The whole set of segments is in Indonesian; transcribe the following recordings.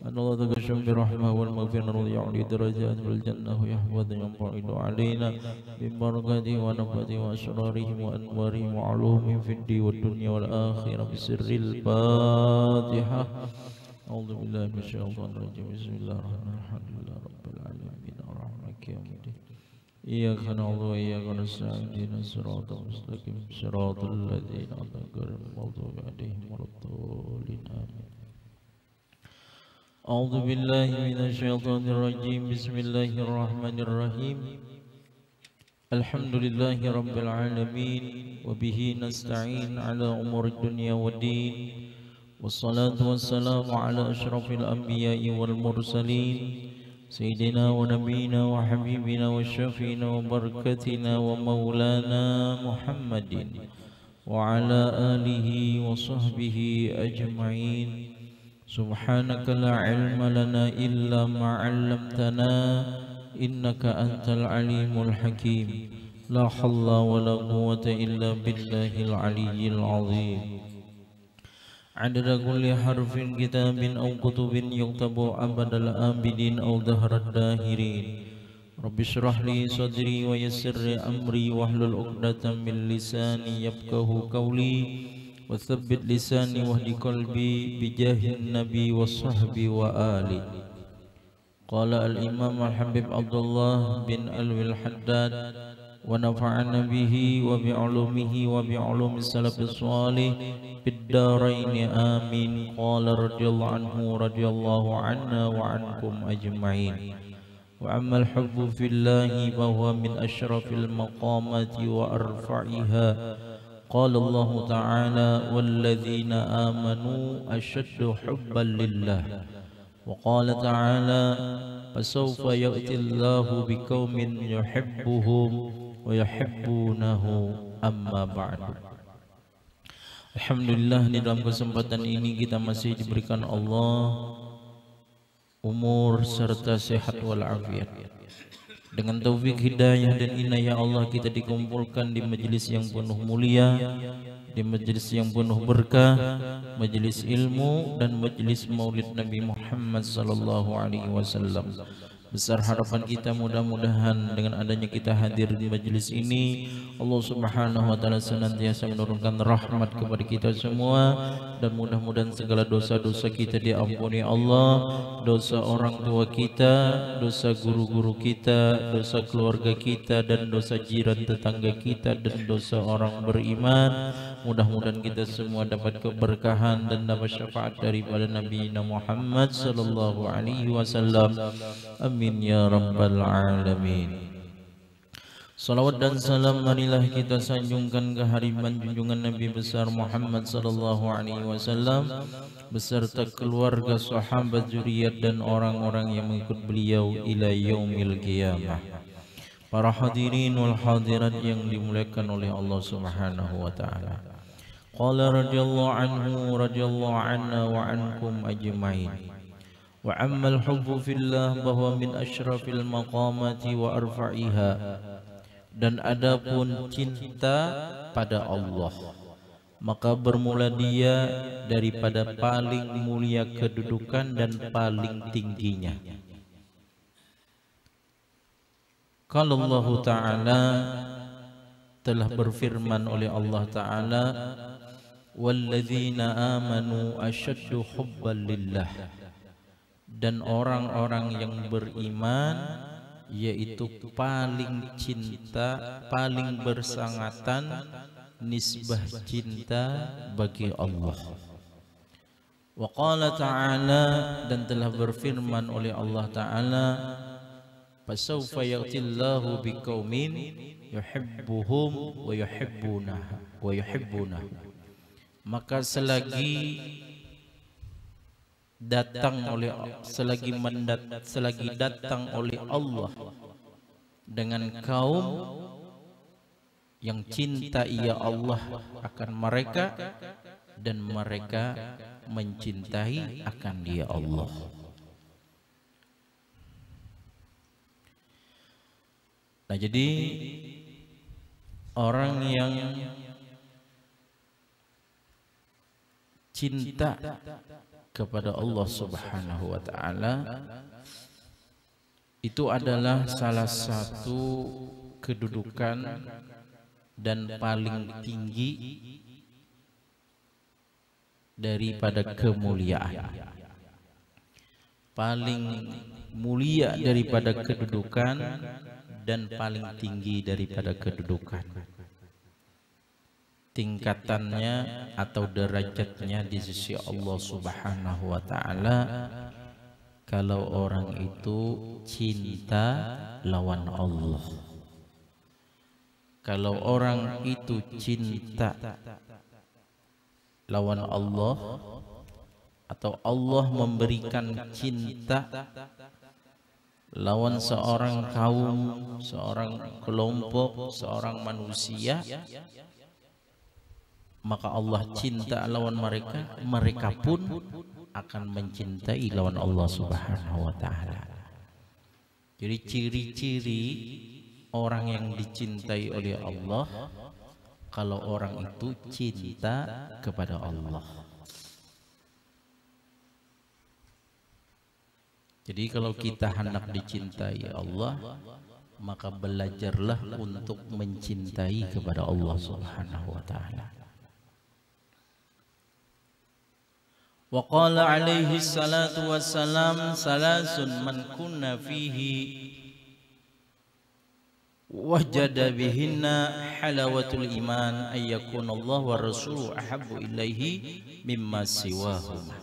أن الله تكشف برحمة والمغفرة يعلي درجات في الجنة ويحفظ ينفعل علينا من بركاته ونفته وأسرارهم وأنوارهم وعلومهم في الدين والدنيا والآخرة بسر الفاتحة. أعوذ بالله من الشيطان الرجيم. بسم الله الرحمن الرحيم. الحمد لله رب العالمين الرحمن الرحيم يوم الدين إياك نعبد وإياك نستعين اهدنا الصراط المستقيم صراط الذين أنعمت عليهم غير المغضوب عليهم ولا الضالين آمين. أعوذ بالله من الشيطان الرجيم. بسم الله الرحمن الرحيم. الحمد لله رب العالمين وبه نستعين على أمور الدنيا والدين والصلاة والسلام على أشرف الأنبياء والمرسلين سيدنا ونبينا وحبيبنا وشفينا وبركتنا ومولانا محمد وعلى آله وصحبه أجمعين. سبحانك لا علم لنا إلا ما علمتنا إنك أنت العليم الحكيم. لا حول ولا قوة إلا بالله العلي العظيم. عدد كل حرف كتاب أو كتب يكتب أبد الآبدين أو دهر الداهرين. رب اشرح لي صدري ويسر لي أمري واحلل عقدة من لساني يفقه قولي وثبت لساني واهد قلبي بجاه النبي والصحب وآله. قال الإمام الحبيب عبد الله بن ألوي الحداد ونفعنا به وبعلومه وبعلوم السلف الصالح في الدارين آمين. قال رضي الله عنه رضي الله عنا وعنكم أجمعين. وأما الحب في الله فهو من أشرف المقامات وأرفعها. قال الله تعالى والذين آمنوا أشد حبا لله. وقال تعالى فسوف يأتي الله بقوم يحبهم ويحبونه. أما بعد. Alhamdulillah, di dalam kesempatan ini kita masih diberikan Allah umur serta sehat walafiat. Dengan taufik hidayah dan inayah Allah kita dikumpulkan di majelis yang penuh mulia, di majelis yang penuh berkah, majelis ilmu dan majelis maulid Nabi Muhammad sallallahu alaihi wasallam. Besar harapan kita mudah-mudahan dengan adanya kita hadir di majelis ini Allah Subhanahu wa taala senantiasa menurunkan rahmat kepada kita semua dan mudah-mudahan segala dosa-dosa kita diampuni Allah, dosa orang tua kita, dosa guru-guru kita, dosa keluarga kita dan dosa jiran tetangga kita dan dosa orang beriman. Mudah-mudahan kita semua dapat keberkahan dan dapat syafaat daripada Nabi Muhammad sallallahu alaihi wasallam. Amin ya rabbal alamin. Salawat dan salam marilah kita sanjungkan kehadiran junjungan Nabi besar Muhammad sallallahu alaihi wasallam beserta keluarga, sahabat, zuriat dan orang-orang yang mengikut beliau ila yaumil qiyamah. Para hadirin wal hadirat yang dimuliakan oleh Allah Subhanahu wa taala. Qala radhiyallahu anhu radhiyallahu anna wa ankum ajma'in. Wa ammal hubbu fillah bahwa min asyrafil maqamati wa arfa'iha. Dan adapun cinta pada Allah maka bermula dia daripada paling mulia kedudukan dan paling tingginya. Kalau Allah Ta'ala telah berfirman oleh Allah Ta'ala walladzina amanu asyaddu hubban lillah. Dan orang-orang yang beriman yaitu paling cinta, paling bersangatan nisbah cinta bagi Allah. Wa qala ta'ala dan telah berfirman oleh Allah Ta'ala fasawfa ya'tillahu biqaumin yuhibbuhum wa yuhibbunahu. Maka selagi datang oleh selagi datang oleh Allah dengan kaum yang cinta ia Allah akan mereka dan mereka mencintai akan dia Allah. Nah, jadi orang yang cinta kepada Allah Subhanahu wa taala itu adalah salah satu kedudukan dan paling tinggi daripada kemuliaan. Paling mulia daripada kedudukan dan paling tinggi daripada kedudukan. Tingkatannya atau derajatnya di sisi Allah Subhanahu wa taala, kalau orang itu cinta lawan Allah. Kalau orang itu cinta lawan Allah, atau Allah memberikan cinta lawan seorang kaum, seorang kelompok, seorang manusia, maka Allah cinta lawan mereka, mereka pun akan mencintai lawan Allah Subhanahu wa taala. Jadi ciri-ciri orang yang dicintai oleh Allah, kalau orang itu cinta kepada Allah. Jadi kalau kita hendak dicintai Allah, maka belajarlah untuk mencintai kepada Allah Subhanahu wa taala. Wa qala alaihi salatu wassalam, salasun man kunna fihi wajada bihinna halawatul iman ay yakuna Allah wa rasuluhu ahabbu ilaihi mimma siwahuma.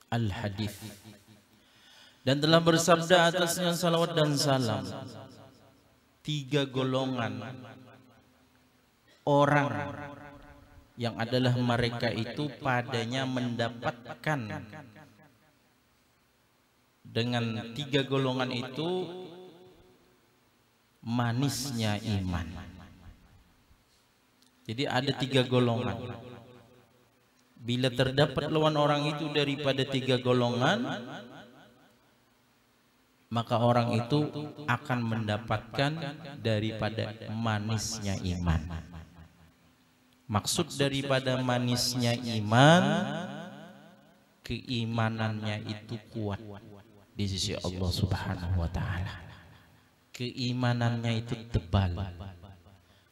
Al-Hadith. Dan telah bersabda atasnya salawat dan salam, 3 golongan orang yang adalah mereka itu padanya mendapatkan, dengan 3 golongan itu manisnya iman. Jadi ada 3 golongan. Bila terdapat lawan orang itu daripada 3 golongan, maka orang itu akan mendapatkan daripada manisnya iman. Maksud daripada manisnya iman, keimanannya itu kuat di sisi Allah Subhanahu wa taala. Keimanannya itu tebal.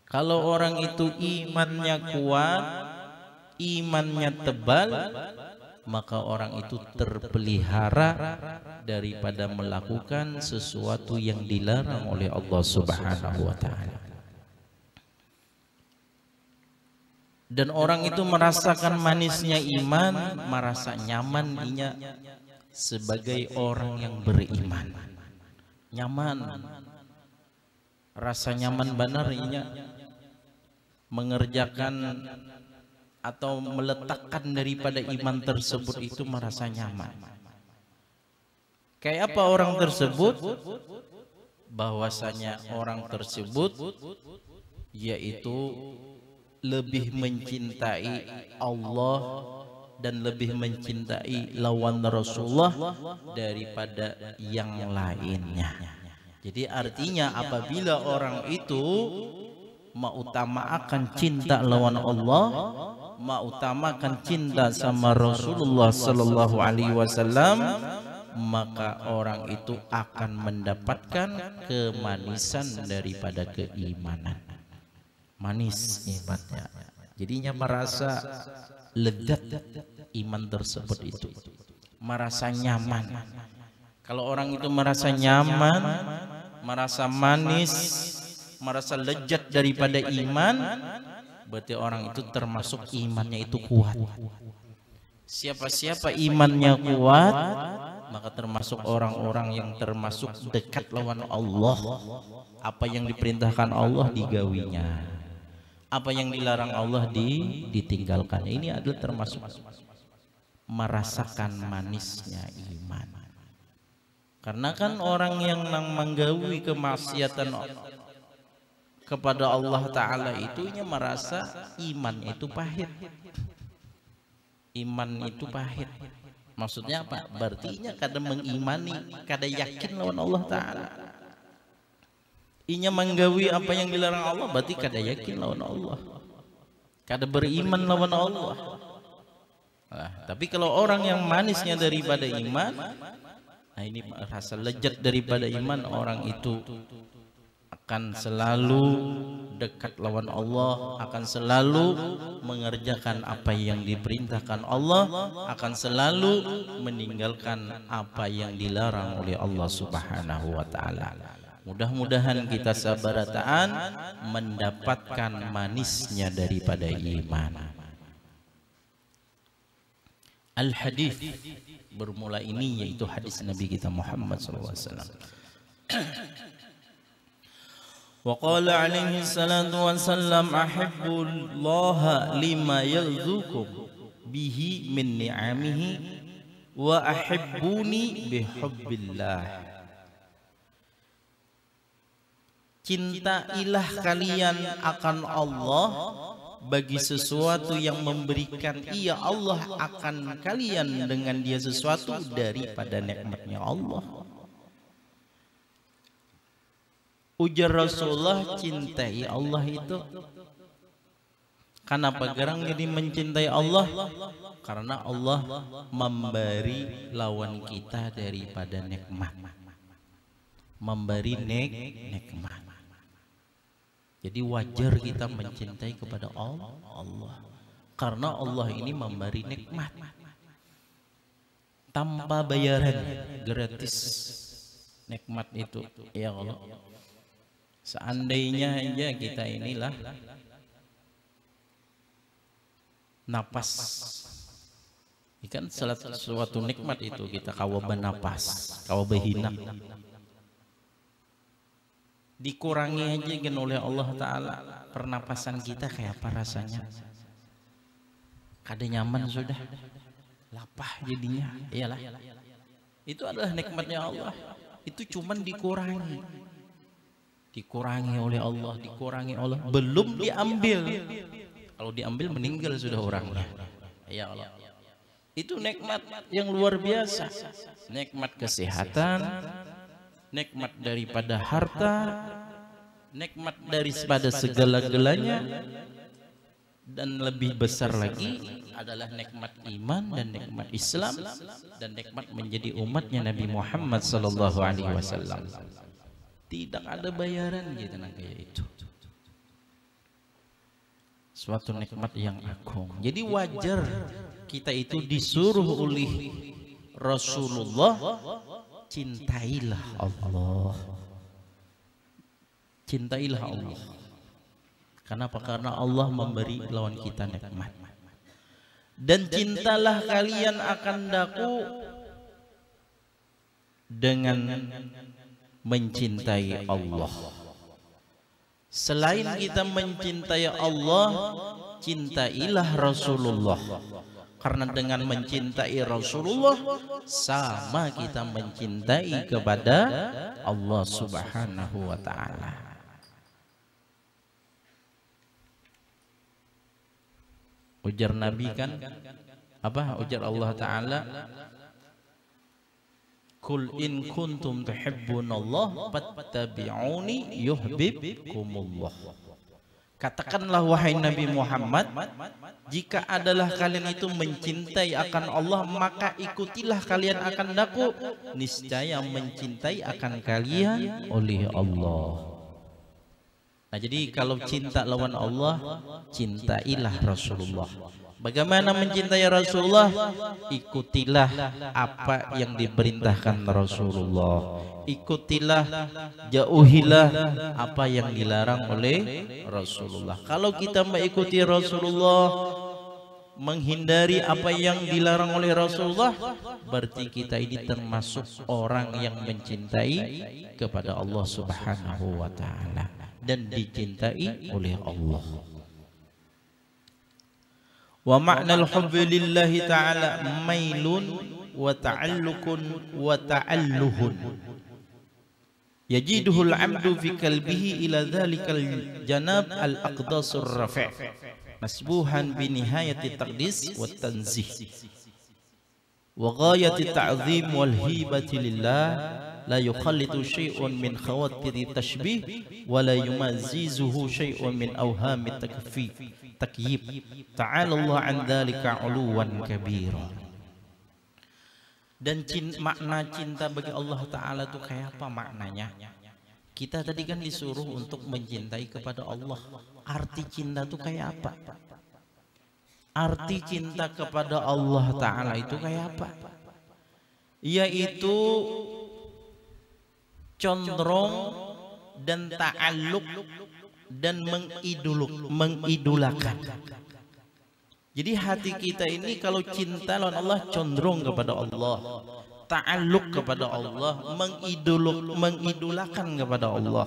Kalau orang itu imannya kuat, imannya tebal, maka orang itu terpelihara daripada melakukan sesuatu yang dilarang oleh Allah Subhanahu wa taala. Dan orang itu merasakan manisnya iman, merasa nyaman inya sebagai orang yang beriman. Nyaman, rasa nyaman benar inya mengerjakan atau meletakkan daripada iman tersebut itu merasa nyaman. Kayak apa orang tersebut? Bahwasanya orang tersebut yaitu lebih mencintai Allah dan lebih mencintai lawan Rasulullah daripada yang lainnya. Jadi artinya apabila orang itu mengutamakan cinta lawan Allah, mengutamakan cinta sama Rasulullah sallallahu alaihi wasallam, maka orang itu akan mendapatkan kemanisan daripada keimanan. Manis imannya, jadinya merasa lezat iman tersebut itu, merasa nyaman. Kalau orang itu merasa nyaman, merasa manis, merasa lezat daripada iman, berarti orang itu termasuk imannya itu kuat. Siapa-siapa imannya kuat, maka termasuk orang-orang yang termasuk dekat lawan Allah. Apa yang diperintahkan Allah digawinya, apa yang dilarang Allah ditinggalkan. Ini adalah termasuk merasakan manisnya iman. Karena kan orang yang menggawi kemaksiatan kepada Allah Ta'ala itu merasa iman itu pahit. Iman itu pahit. Maksudnya apa? Berarti kada mengimani, kada yakin lawan Allah Ta'ala. Inya menggawi apa yang dilarang Allah, berarti kada yakin lawan Allah. kada beriman lawan Allah. Nah, tapi kalau orang yang manisnya daripada iman, nah ini rasa lezat daripada iman, orang itu akan selalu dekat lawan Allah, akan selalu mengerjakan apa yang diperintahkan Allah, akan selalu meninggalkan apa yang dilarang oleh Allah Subhanahu wa taala. Mudah-mudahan kita sabarataan mendapatkan manisnya daripada iman. Al-hadis bermula ini yaitu hadis Nabi kita Muhammad SAW. Wa qala alaihi salatu wassalam ahibbullaha lima yarzuqum bihi min ni'amihi wa ahibbuni bihubbillah. Cintailah kalian akan Allah bagi sesuatu yang memberikan ia Allah akan kalian dengan dia sesuatu daripada nikmatnya Allah. Ujar Rasulullah, cintai Allah itu. Kenapa gerang jadi mencintai Allah? Karena Allah memberi lawan kita daripada nikmat, memberi nikmat. Jadi wajar kita mencintai kepada Allah, karena Allah ini memberi nikmat tanpa bayaran, gratis nikmat itu. Ya Allah, seandainya aja kita inilah napas, ikan suatu nikmat itu kita kawa bernapas, kawa berhinak, dikurangi aja kan oleh Allah Ta'ala pernapasan kita, kayak apa rasanya? Kada nyaman sudah, lapah jadinya. Iyalah, itu adalah nikmatnya Allah. Itu cuman dikurangi oleh Allah, dikurangi Allah, belum diambil. Kalau diambil meninggal sudah orangnya. Ya Allah, itu nikmat yang luar biasa. Nikmat kesehatan, nikmat daripada harta, nikmat daripada segala-galanya, dan lebih besar lagi adalah nikmat iman dan nikmat Islam dan nikmat menjadi umatnya Nabi Muhammad sallallahu alaihi wasallam. Tidak ada bayaran gitu kayak itu. Suatu nikmat yang agung. Jadi wajar kita itu disuruh oleh Rasulullah, cintailah Allah. Cintailah Allah. Kenapa? Karena Allah memberi lawan kita nikmat. Dan cintalah kalian akan daku dengan mencintai Allah. Selain kita mencintai Allah, cintailah Rasulullah. Karena dengan mencintai Rasulullah sama kita mencintai kepada Allah Subhanahu wa taala. Ujar Nabi kan apa? Ujar Allah Ta'ala, Kul in kuntum tuhibbunallah fattabi'uni yuhibbukumullah. Katakanlah wahai Nabi Muhammad, jika adalah kalian itu mencintai akan Allah, maka ikutilah kalian akan daku, niscaya mencintai akan kalian oleh Allah. Nah, jadi kalau cinta lawan Allah, cintailah Rasulullah. Bagaimana mencintai Rasulullah? Ikutilah apa yang diperintahkan Rasulullah. Ikutilah, jauhilah apa yang dilarang oleh Rasulullah. Kalau kita mengikuti Rasulullah, menghindari apa yang dilarang oleh Rasulullah, berarti kita ini termasuk orang yang mencintai kepada Allah Subhanahu wa taala dan dicintai oleh Allah. Wa ma'nal hubbi lillahi ta'ala mailun wa ta'alluqun wa ta'alluhun yajiduhu al-'abdu fi qalbihi ila dhalikal janab al-aqdasur rafi' masbuhan bi nihayati taqdis wa tanzih wa ghayati ta'zim wal hibati lillah la yukhallitu syai'un min khawatiri tashbih wa la yumazizuhu syai'un min awhami takyib. Ta'ala Allah an dzalika 'uluwan kabira. Dan makna cinta bagi Allah Ta'ala itu kayak apa maknanya? Kita tadi kan disuruh untuk mencintai kepada Allah. Arti cinta itu kayak apa? Arti cinta kepada Allah Ta'ala itu kayak apa? Yaitu condrong dan ta'alluq dan mengidolakan. Jadi hati kita ini kalau cinta lawan Allah condrong kepada Allah, ta'alluq kepada Allah, mengidolakan kepada Allah.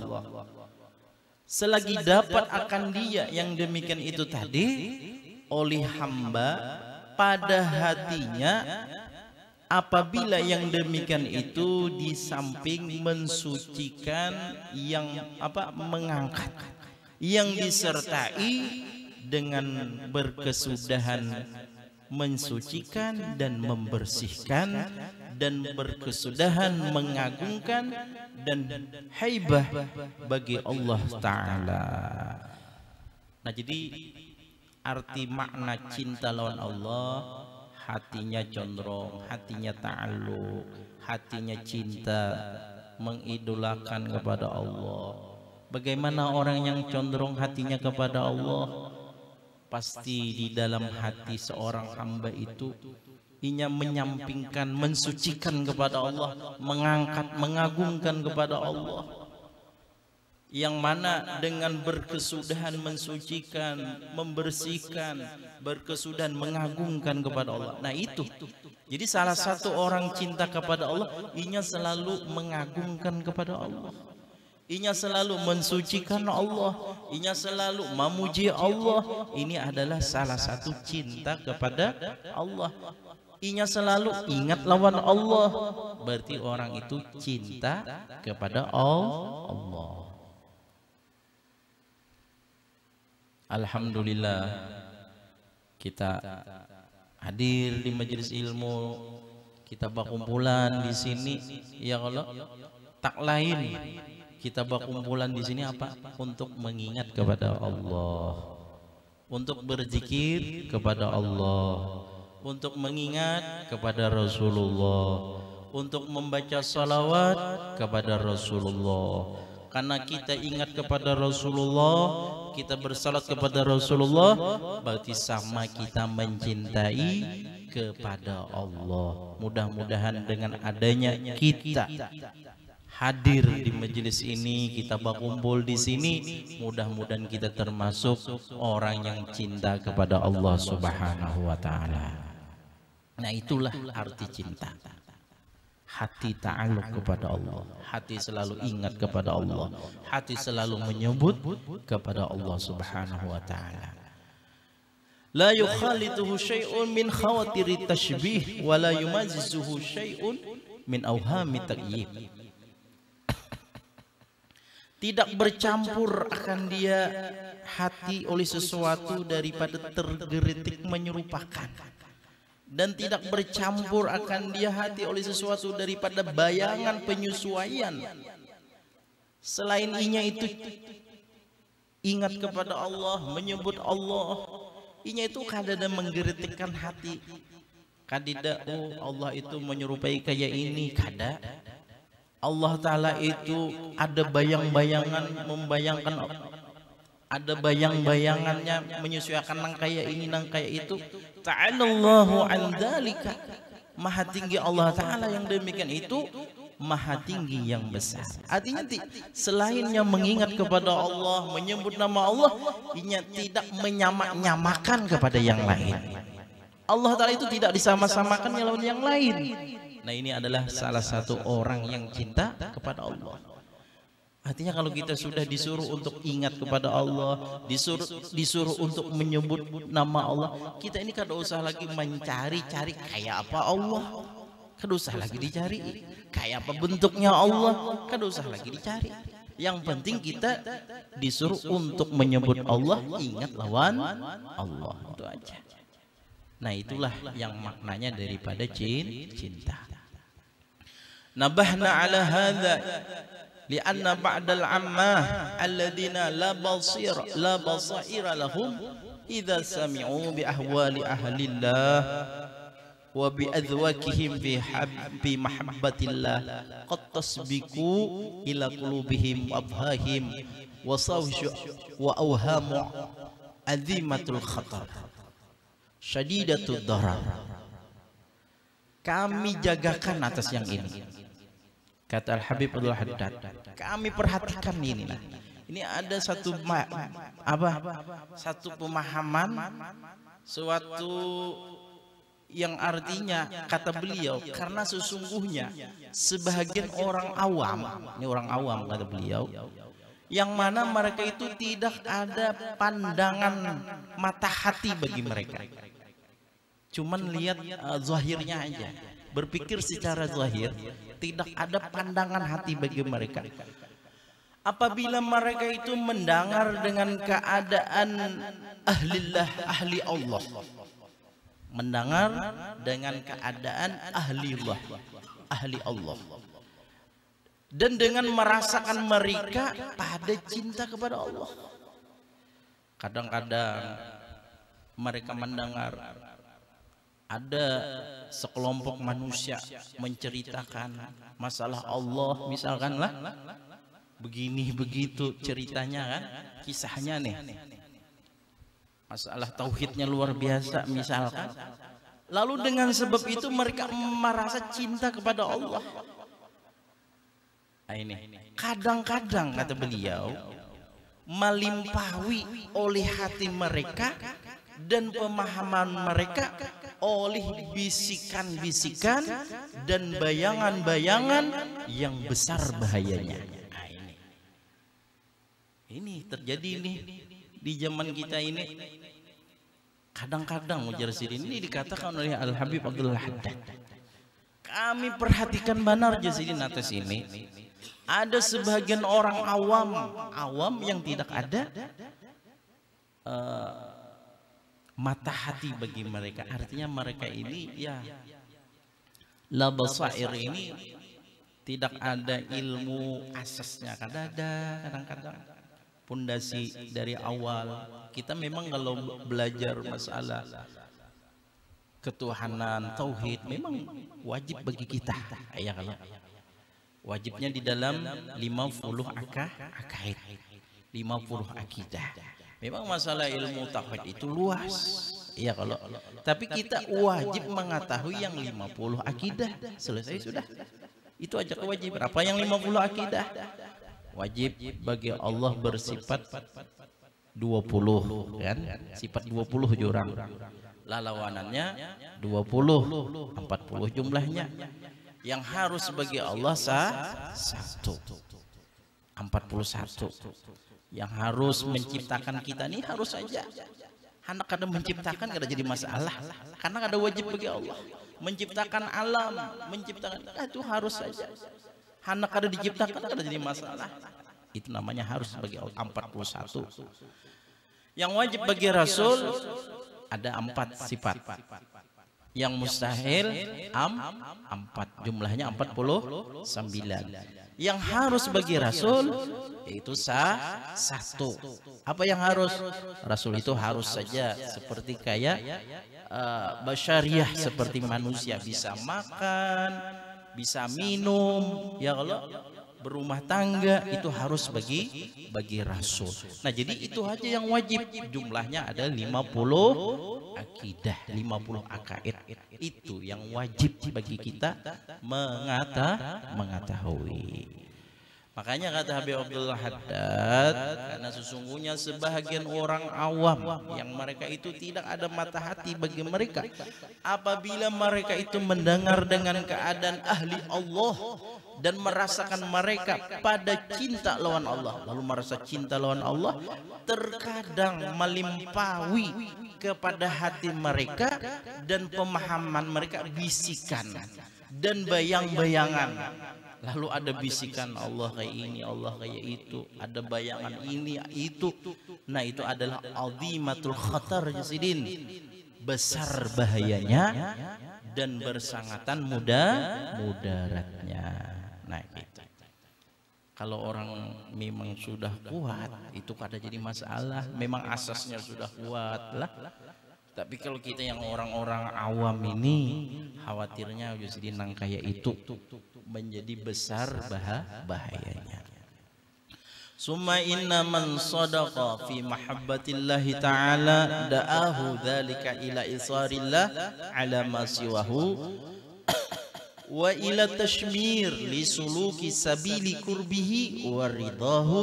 Selagi dapat akan Dia yang demikian itu tadi oleh hamba pada hatinya, apabila yang demikian itu di samping mensucikan, yang mengangkat, yang disertai dengan berkesudahan mensucikan dan membersihkan, dan berkesudahan mengagungkan dan haibah bagi Allah Ta'ala. Nah, jadi arti makna cinta lawan Allah, hatinya condrong, hatinya ta'alluq, hatinya cinta, mengidolakan kepada Allah. Bagaimana orang yang condrong hatinya kepada Allah? Pasti di dalam hati seorang hamba itu ia menyampingkan, mensucikan kepada Allah, mengangkat, mengagungkan kepada Allah. Yang mana dengan berkesudahan mensucikan, membersihkan, berkesudahan mengagungkan kepada Allah. Nah itu. Jadi salah satu orang cinta kepada Allah, ia selalu mengagungkan kepada Allah. Inya selalu mensucikan Allah, inya selalu memuji Allah. Ini adalah salah satu cinta kepada Allah. Inya selalu ingat lawan Allah, berarti orang itu cinta kepada Allah. Alhamdulillah kita hadir di majelis ilmu, kita berkumpulan di sini, ya Allah, tak lain kita berkumpulan di sini apa? Untuk mengingat kepada Allah, untuk berzikir kepada Allah, untuk mengingat kepada Rasulullah, untuk membaca salawat kepada Rasulullah. Karena kita ingat kepada Rasulullah, kita bersalat kepada Rasulullah, berarti sama kita mencintai kepada Allah. Mudah-mudahan dengan adanya kita hadir di majelis ini, kita berkumpul di sini, mudah-mudahan kita termasuk orang yang cinta kepada Allah Subhanahu wa Ta'ala. Nah, itulah arti cinta. Hati ta'alluq kepada Allah, hati selalu ingat kepada Allah, hati selalu menyebut kepada Allah Subhanahu wa Ta'ala. La yukhalituhu syai'un min khawatiri tashbih wa la yumazizuhu syai'un min awhami takyib. Tidak bercampur akan dia hati oleh sesuatu daripada tergelitik menyerupakan, dan tidak bercampur akan dia hati oleh sesuatu daripada bayangan penyesuaian. Selain inya itu ingat kepada Allah, menyebut Allah, inya itu kadada menggelitikkan hati, kadida Allah itu menyerupai kayak ini, kada. Allah Ta'ala itu ada bayang-bayangan, membayangkan, ada bayang-bayangannya menyesuaikan nang kayak ini, nang kayak itu. Ta'alallahu an dzalika. Maha tinggi Allah Ta'ala yang demikian itu, maha tinggi yang besar. Artinya selainnya mengingat kepada Allah, menyebut nama Allah, inya tidak menyamak-nyamakan kepada yang lain. Allah Ta'ala itu tidak disama-samakan dengan yang lain. Nah, ini adalah salah satu orang yang cinta kepada Allah. Artinya kalau kita sudah disuruh untuk ingat kepada Allah, disuruh untuk menyebut nama Allah, kita ini kada usah lagi mencari-cari kayak apa Allah, kada usah lagi dicari kayak apa bentuknya Allah, kada usah lagi dicari. Yang penting kita disuruh untuk menyebut Allah, ingat lawan Allah, itu aja. Nah, itulah yang maknanya daripada cinta. Nabahna ala hadza lianna ba'dal ammah alladziina la basaira lahum idza sami'u bi ahwali ahlillah wa bi adwakihim fi mahabbatillah qad tasbiqu ila qulubihim wa abhahim wa sawshu wa awhamu azimatul khatar syadidatud darar. Kami jagakan atas yang ini, kata Al-Habib Abdul Haddad. Kami perhatikan ini. Ini ada satu satu pemahaman, suatu yang artinya, kata beliau, karena sesungguhnya sebagian orang awam, ini orang awam kata beliau, yang mana mereka itu tidak ada pandangan mata hati bagi mereka, cuman lihat zahirnya aja, berpikir secara zahir, tidak ada pandangan hati bagi mereka. Apabila mereka itu mendengar dengan keadaan ahlillah, ahli Allah, mendengar dengan keadaan ahlillah, ahli Allah, dan dengan merasakan mereka pada cinta kepada Allah. Kadang-kadang mereka mendengar ada sekelompok manusia menceritakan masalah Allah, misalkan lah, begini begitu ceritanya kan, kisahnya nih, masalah tauhidnya luar biasa misalkan. Lalu dengan sebab itu mereka merasa cinta kepada Allah. Nah, ini kadang-kadang kata beliau melimpahi oleh hati mereka dan pemahaman mereka oleh bisikan-bisikan dan bayangan-bayangan yang besar bahayanya. Nah, ini terjadi nih di zaman kita ini. Kadang-kadang Mujassirin ini dikatakan oleh Al-Habib Abdul Haddad, kami perhatikan benar Jasidin atas ini. Ada sebagian orang awam yang tidak ada mata hati bagi mereka. Artinya mereka ini ya la basair, ini tidak ada ilmu asasnya. Kadang-kadang pondasi dari awal. Kita memang kalau belajar masalah ketuhanan, tauhid, memang wajib bagi kita. Ya, kalau wajibnya di dalam 50 akaid, 50 akidah. Memang masalah ilmu tauhid itu luas. Ya, kalau tapi kita wajib mengetahui yang 50 akidah. Selesai sudah. Itu aja kewajiban. Apa yang 50 akidah? Wajib bagi Allah bersifat 20 kan? Sifat 20 jurang. Lalawanannya 20, 40 jumlahnya. Yang harus bagi Allah satu, 41. Yang harus menciptakan kita ini harus saja. Anak kada menciptakan kada jadi masalah, karena ada wajib bagi Allah. Menciptakan alam, menciptakan itu harus saja. Anak kada diciptakan kada jadi masalah. Itu namanya harus bagi Allah. 41. Yang wajib bagi Rasul ada 4 sifat. Yang mustahil 4, jumlahnya 49. Yang harus bagi Rasul yaitu 1. Apa yang harus? Rasul itu harus saja seperti kayak basyariah, seperti manusia, bisa makan, bisa minum, ya kalau berumah tangga itu harus bagi Rasul. Nah, jadi itu aja yang wajib. Jumlahnya ada 50 akidah, 50 akaid. Itu yang wajib bagi kita mengetahui. Makanya kata Habib Abdul Haddad, karena sesungguhnya sebahagian orang awam yang mereka itu tidak ada mata hati bagi mereka, apabila mereka itu mendengar dengan keadaan ahli Allah dan merasakan mereka pada cinta lawan Allah, lalu merasa cinta lawan Allah, terkadang melimpahi kepada hati mereka dan pemahaman mereka bisikan dan bayang-bayangan. Lalu ada bisikan Allah kayak ini, Allah kayak itu, ada bayangan ini itu. Nah, itu adalah azimatul khatar Jasidin. besar bahayanya dan bersangatan mudaratnya. Nah gitu. Kalau orang memang sudah kuat itu kada jadi masalah, memang asasnya sudah kuat lah. Tapi kalau kita yang orang-orang awam ini khawatirnya jadi nang kayak itu menjadi besar bahayanya. Summa inna man sadaqa fi mahabbatillahi ta'ala da'ahu dzalika ila isarillah ala ma siwahu wa ila tashmir li suluki sabili kurbihi wa ridahu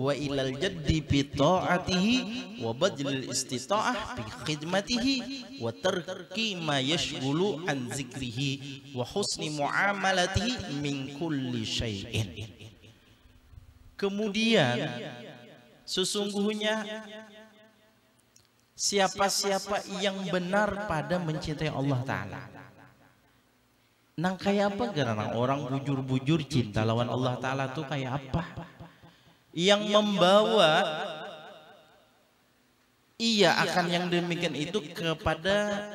wa ila al-jaddi bi ta'atihi wa badlil istita'ah bi khidmatihi wa tarki ma yashghulu an zikrihi wa husni muamalatihi min kulli syai'in. Kemudian sesungguhnya siapa-siapa yang benar pada mencintai Allah Ta'ala, nang kayak apa karena orang bujur-bujur cinta lawan Allah Ta'ala tuh kayak apa, yang membawa ia akan yang demikian itu kepada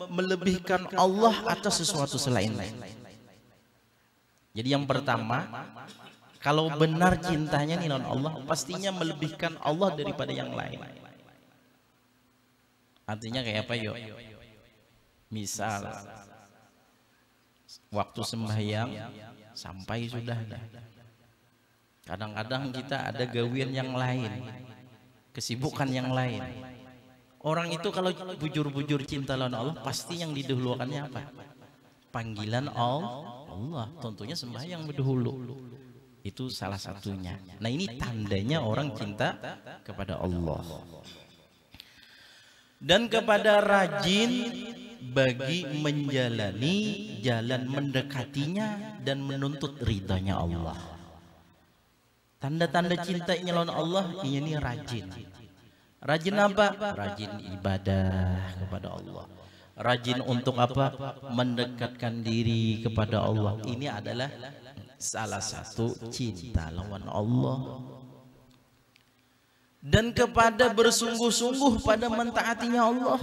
melebihkan Allah atas sesuatu selain lain. Jadi yang pertama, kalau benar cintanya nih lawan Allah, pastinya melebihkan Allah daripada yang lain. Artinya kayak apa yuk? Misal waktu sembahyang sampai sudah dah. Kadang-kadang kita ada gawian yang lain, kesibukan yang lain. Orang itu kalau bujur-bujur cinta lawan Allah, pasti yang didahulukannya apa? Panggilan Allah. Tentunya sembahyang berdahulu. Itu salah satunya. Nah ini tandanya orang cinta kepada Allah. Dan kepada rajin bagi menjalani jalan mendekatinya dan menuntut ridhanya Allah. Tanda-tanda cintanya lawan Allah ini rajin. Rajin apa? Rajin ibadah kepada Allah. Rajin untuk apa? Mendekatkan diri kepada Allah. Ini adalah salah satu cinta lawan Allah. Dan kepada bersungguh-sungguh pada mentaatinya Allah,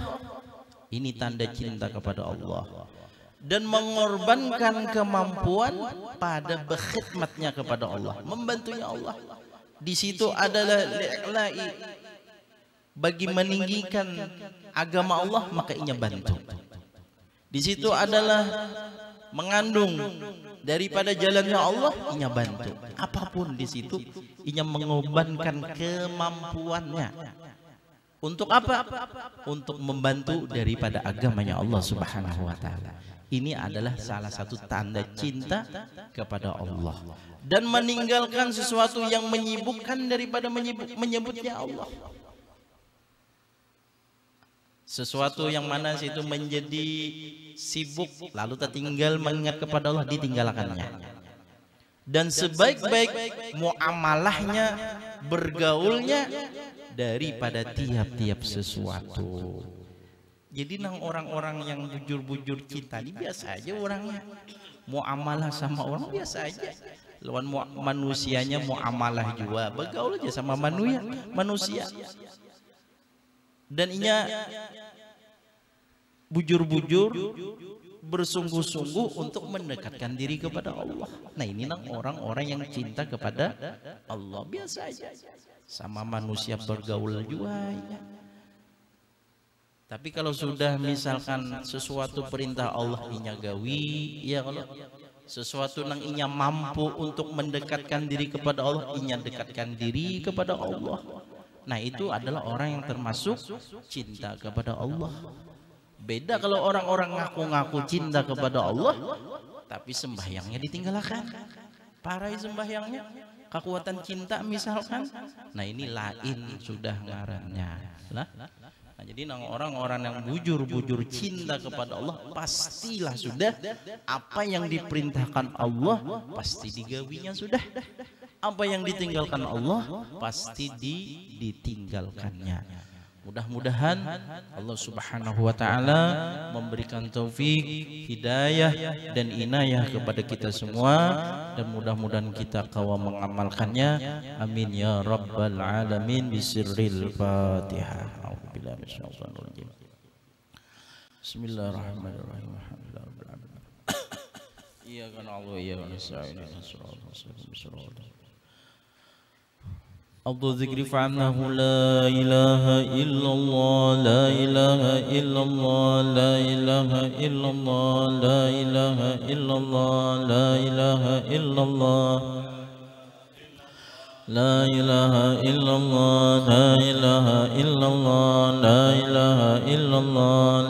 ini tanda cinta kepada Allah. Dan mengorbankan kemampuan pada berkhidmatnya kepada Allah, membantunya Allah. Di situ adalah li'la'i, bagi meninggikan agama Allah, maka inya bantu. Di situ adalah mengandung daripada jalannya Allah, inya bantu. Apapun di situ, inya mengorbankan kemampuannya. Untuk apa? Untuk membantu daripada agamanya Allah Subhanahu wa Ta'ala. Ini adalah salah satu tanda cinta kepada Allah. Dan meninggalkan sesuatu yang menyibukkan daripada menyebutnya Allah. Sesuatu yang mana situ menjadi sibuk lalu tertinggal mengingat kepada Allah, ditinggalkannya. Dan sebaik-baik muamalahnya, bergaulnya daripada tiap-tiap sesuatu. Jadi nang orang-orang yang bujur-bujur cinta ini biasa aja orangnya, muamalah sama orang biasa aja. Lawan manusianya muamalah juga, bergaul aja sama manusia. Dan inya bujur-bujur bersungguh-sungguh untuk mendekatkan diri kepada Allah. Nah ini nang orang-orang yang cinta kepada Allah biasa aja, sama manusia bergaul juga ya. Tapi kalau sudah misalkan sesuatu perintah Allah inya gawi, ya kalau sesuatu nang inya mampu untuk mendekatkan diri kepada Allah, inya dekatkan diri kepada Allah. Nah itu adalah orang yang termasuk cinta kepada Allah. Beda kalau orang-orang ngaku-ngaku cinta kepada Allah, tapi sembahyangnya ditinggalkan. Parah sembahyangnya, kekuatan cinta misalkan. Nah ini lain sudah ngarannya lah. Nah, jadi orang-orang yang bujur-bujur cinta kepada Allah, pastilah sudah apa yang diperintahkan Allah pasti digawinya sudah. Apa yang ditinggalkan Allah pasti ditinggalkannya. Mudah-mudahan Allah Subhanahu wa Ta'ala memberikan taufik, hidayah dan inayah kepada kita semua, dan mudah-mudahan kita kawal mengamalkannya. Amin ya rabbal alamin. Bisirril Fatihah. A'udzubillahi minasyaitonir rajim. Bismillahirrahmanirrahim. Iyyaka na'budu wa iyyaka nasta'in. أفضل ذكر فعنه لا إله إلا الله لا إله إلا الله لا إله إلا الله لا إله إلا الله لا إله إلا الله لا إله إلا الله لا إله إلا الله لا إله إلا الله